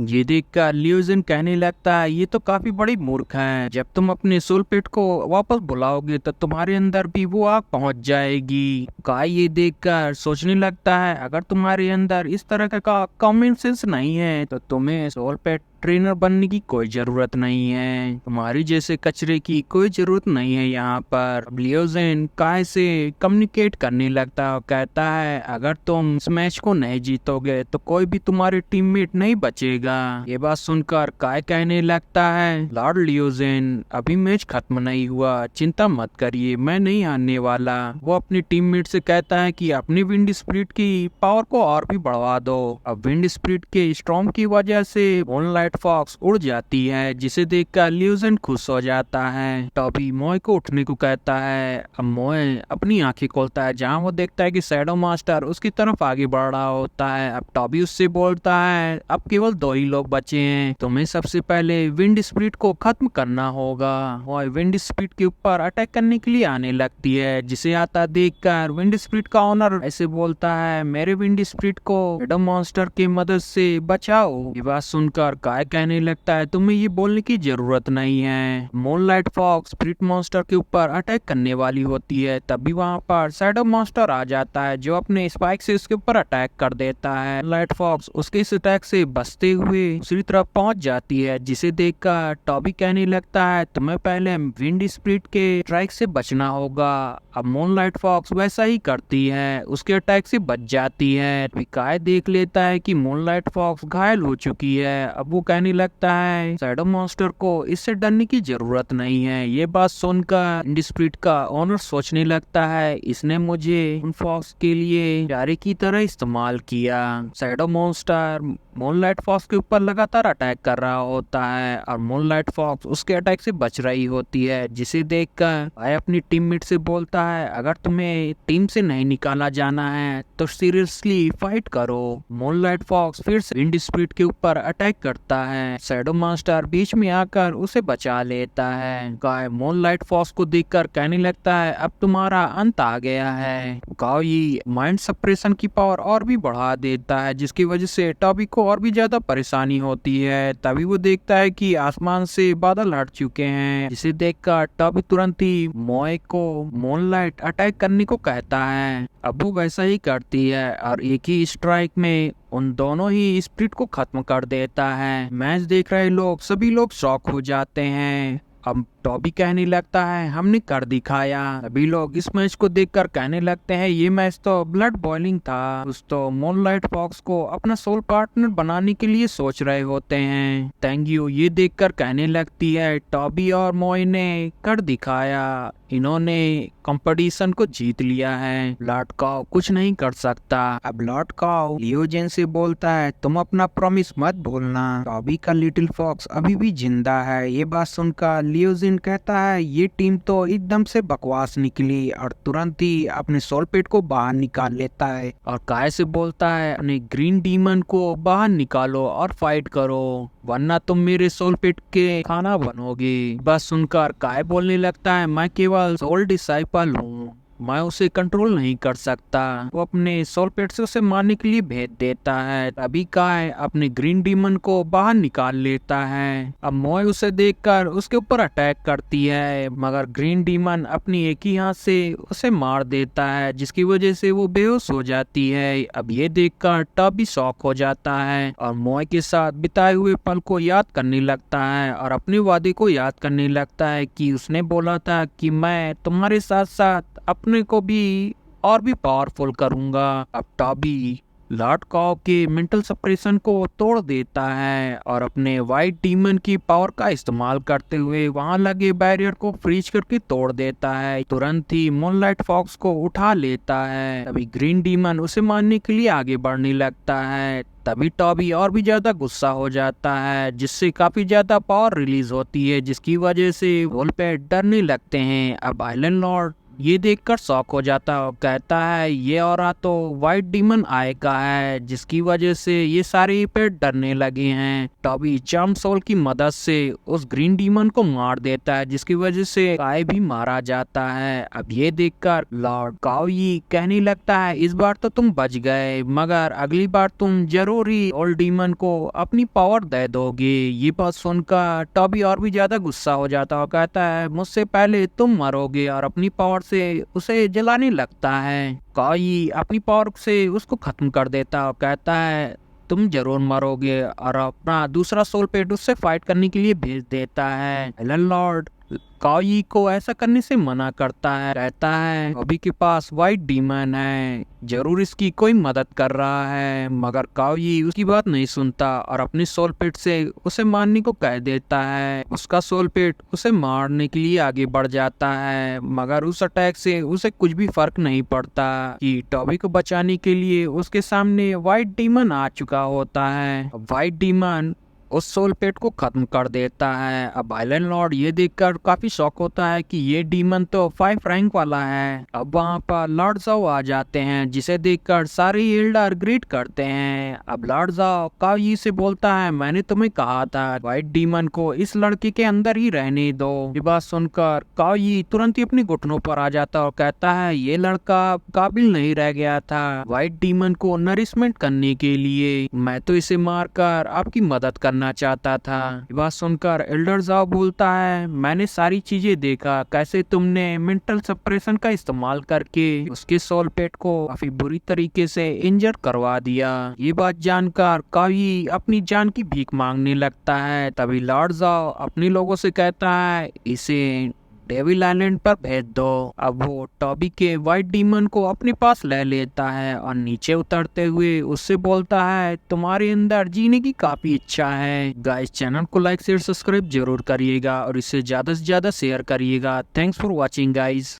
ये देखकर लियोजिन कहने लगता है, ये तो काफी बड़ी मूर्ख है। जब तुम अपने सोल पेट को वापस बुलाओगे तो तुम्हारे अंदर भी वो आग पहुंच जाएगी। काय ये देखकर सोचने लगता है, अगर तुम्हारे अंदर इस तरह का कॉमन सेंस नहीं है तो तुम्हें सोल पेट ट्रेनर बनने की कोई जरूरत नहीं है। तुम्हारी जैसे कचरे की कोई जरूरत नहीं है यहाँ पर। अब लियोजिन काय से कम्युनिकेट करने लगता है और कहता है, अगर तुम इस मैच को नहीं जीतोगे तो कोई भी तुम्हारे टीममेट नहीं बचेगा। ये बात सुनकर काय कहने लगता है, लॉर्ड लियोजिन अभी मैच खत्म नहीं हुआ, चिंता मत करिए, मैं नहीं हारने वाला। वो अपनी टीममेट से कहता है कि अपनी विंड स्पिरिट की पावर को और भी बढ़वा दो। अब विंड स्पिरिट के स्टॉर्म की वजह से मूनलाइट फॉक्स उड़ जाती है, जिसे देखकर लियोजिन खुश हो जाता है। टॉबी मॉय को उठने को कहता है। अब मॉय अपनी आंखें खोलता है, जहां वो देखता है कि शैडो मास्टर उसकी तरफ आगे बढ़ रहा होता है। अब टॉबी उससे बोलता है, अब केवल दो ही लोग बचे हैं, तुम्हें सबसे पहले विंड स्पिरिट को खत्म करना होगा। मॉय विंड स्पिरिट के ऊपर अटैक करने के लिए आने लगती है, जिसे आता देखकर विंड स्पिरिट का ओनर ऐसे बोलता है, मेरे विंड स्पिरिट को शैडो मॉन्स्टर की मदद से बचाओ। ये बात सुनकर काय कहने लगता है, तुम्हें ये बोलने की जरूरत नहीं है। मूनलाइट फॉक्स स्पिरिट मॉन्स्टर के ऊपर अटैक करने वाली होती है, तभी वहाँ पर शैडो मॉन्स्टर आ जाता है, जो अपने स्पाइक से उसके ऊपर अटैक कर देता है। मूनलाइट फॉक्स उसके इस अटैक से बचते हुए दूसरी तरफ पहुंच जाती है, जिसे देखकर टॉबी कहने लगता है, तुम्हें पहले विंड स्पिरिट के स्ट्राइक से बचना होगा। अब मूनलाइट फॉक्स वैसा ही करती है, उसके अटैक से बच जाती है। काय देख लेता है कि मूनलाइट फॉक्स घायल हो चुकी है। अब वो कहने लगता है, शैडो मॉन्स्टर को इससे डरने की जरूरत नहीं है। ये बात सुनकर विंड स्पिरिट का ओनर सोचने लगता है, इसने मुझे उन फॉक्स के लिए चारे की तरह इस्तेमाल किया। शैडो मॉन्स्टर मूनलाइट फॉक्स के ऊपर लगातार अटैक कर रहा होता है और मूनलाइट फॉक्स उसके अटैक से बच रही होती है, जिसे देखकर भाई अपनी टीममेट से बोलता है, अगर तुम्हें टीम से नहीं निकाला जाना है तो सीरियसली फाइट करो। मूनलाइट फॉक्स फिर से विंड स्पिरिट के ऊपर अटैक करता है। शैडो मास्टर बीच में आकर उसे बचा लेता है। गाय मूनलाइट फॉक्स को देखकर कहने लगता है, अब तुम्हारा अंत आ गया है। गाय ये माइंड सप्रेशन की पावर और भी बढ़ा देता है, जिसकी वजह से टॉबी को और भी ज्यादा परेशानी होती है। तभी वो देखता है कि आसमान से बादल हट चुके हैं, जिसे देखकर टॉबी तुरंत ही मॉय को मूनलाइट अटैक करने को कहता है। अब वो वैसा ही करती है और एक ही स्ट्राइक में उन दोनों ही स्प्रिट को खत्म कर देता है। मैच देख रहे लोग सभी लोग शॉक हो जाते हैं। अब टॉबी कहने लगता है, हमने कर दिखाया। सभी लोग इस मैच को देखकर कहने लगते हैं, ये मैच तो ब्लड बॉइलिंग था। कुछ तो मूनलाइट फॉक्स को अपना सोल पार्टनर बनाने के लिए सोच रहे होते हैं। थैंक यू ये देखकर कहने लगती है, टॉबी और मॉय ने कर दिखाया, इन्होंने कंपटीशन को जीत लिया है, लॉर्ड काओ कुछ नहीं कर सकता। अब लॉर्ड काओ लियोजिन से बोलता है, तुम अपना प्रॉमिस मत भूलना। टॉबी का लिटिल फॉक्स अभी भी जिंदा है। ये बात सुनकर लियोजिन कहता है, ये टीम तो एकदम से बकवास निकली, और तुरंत ही अपने सोल पेट को बाहर निकाल लेता है और काय से बोलता है, अपने ग्रीन डीमन को बाहर निकालो और फाइट करो, वरना तुम मेरे सोल पेट के खाना बनोगे। बस सुनकर काय बोलने लगता है, मैं केवल सोल डिसाइपल हूँ, मैं उसे कंट्रोल नहीं कर सकता। वो अपने सोल पेट से उसे मारने के लिए भेज देता है। तभी काय अपने ग्रीन डीमन को बाहर निकाल लेता है। अब मॉय उसे देखकर उसके ऊपर अटैक करती है, मगर ग्रीन डीमन अपनी एक ही हाथ से उसे मार देता है, जिसकी वजह से वो बेहोश हो जाती है। अब ये देखकर टॉबी शॉक हो जाता है और मॉय के साथ बिताए हुए पल को याद करने लगता है और अपने वादे को याद करने लगता है कि उसने बोला था कि मैं तुम्हारे साथ साथ अपने को भी और भी पावरफुल करूंगा। अब टॉबी लॉर्ड काओ के मेंटल सप्रेशन को तोड़ देता है और अपने वाइट डीमन की पावर का इस्तेमाल करते हुए वहां लगे बैरियर को फ्रीज करके तोड़ देता है। तुरंत ही मूनलाइट फॉक्स को उठा लेता है। तभी ग्रीन डीमन उसे मारने के लिए आगे बढ़ने लगता है। तभी टॉबी और भी ज्यादा गुस्सा हो जाता है, जिससे काफी ज्यादा पावर रिलीज होती है, जिसकी वजह से वोल्पेट डरने लगते हैं। अब आइलैंड लॉर्ड ये देखकर शॉक हो जाता है और कहता है ये औरत तो व्हाइट डीमन आय का है, जिसकी वजह से ये सारे पेड़ डरने लगे हैं। टॉबी चार्म सोल की मदद से उस ग्रीन डीमन को मार देता है, जिसकी वजह से काय भी मारा जाता है। अब ये देखकर लॉर्ड काओई कहने लगता है इस बार तो तुम बच गए, मगर अगली बार तुम जरूर ही ओल्ड डीमन को अपनी पावर दे दोगे। ये बात सुनकर टॉबी और भी ज्यादा गुस्सा हो जाता है और कहता है मुझसे पहले तुम मरोगे, और अपनी पावर से उसे जलाने लगता है। काई अपनी पावर से उसको खत्म कर देता है और कहता है तुम जरूर मरोगे, और अपना दूसरा सोल पेट उससे फाइट करने के लिए भेज देता है। एलन लॉर्ड काई को ऐसा करने से मना करता है, कहता है अभी के पास व्हाइट डीमन है, जरूर इसकी कोई मदद कर रहा है। मगर काई उसकी बात नहीं सुनता और अपने सोल पेट से उसे मारने को कह देता है। उसका सोल पेट उसे मारने के लिए आगे बढ़ जाता है, मगर उस अटैक से उसे कुछ भी फर्क नहीं पड़ता कि टॉबी को बचाने के लिए उसके सामने व्हाइट डीमन आ चुका होता है। व्हाइट डीमन उस सोल पेट को खत्म कर देता है। अब आइलैंड लॉर्ड ये देखकर काफी शॉक होता है कि ये डीमन तो 5 रैंक वाला है। अब वहाँ पर लॉर्ड ज़ाओ आ जाते हैं, जिसे देखकर सारे एल्डर ग्रीट करते हैं। अब लॉर्ड ज़ाओ काई से बोलता है मैंने तुम्हें कहा था व्हाइट डीमन को इस लड़के के अंदर ही रहने दो। ये बात सुनकर काई तुरंत ही अपने घुटनों पर आ जाता और कहता है ये लड़का काबिल नहीं रह गया था व्हाइट डीमन को नरिशमेंट करने के लिए, मैं तो इसे मारकर आपकी मदद करना चाहता था। ये बात सुनकर एल्डर ज़ाओ बोलता है मैंने सारी चीजें देखा, कैसे तुमने मेंटल सप्रेशन का इस्तेमाल करके उसके सोल पेट को काफी बुरी तरीके से इंजर करवा दिया। ये बात जानकर काई अपनी जान की भीख मांगने लगता है। तभी लॉर्ड ज़ाओ अपने लोगों से कहता है इसे डेविल आइलैंड पर भेज दो। अब वो टॉबी के व्हाइट डीमन को अपने पास ले लेता है और नीचे उतरते हुए उससे बोलता है तुम्हारे अंदर जीने की काफी इच्छा है। गाइस चैनल को लाइक शेयर सब्सक्राइब जरूर करिएगा और इसे ज्यादा से ज्यादा शेयर करिएगा। Thanks for watching guys.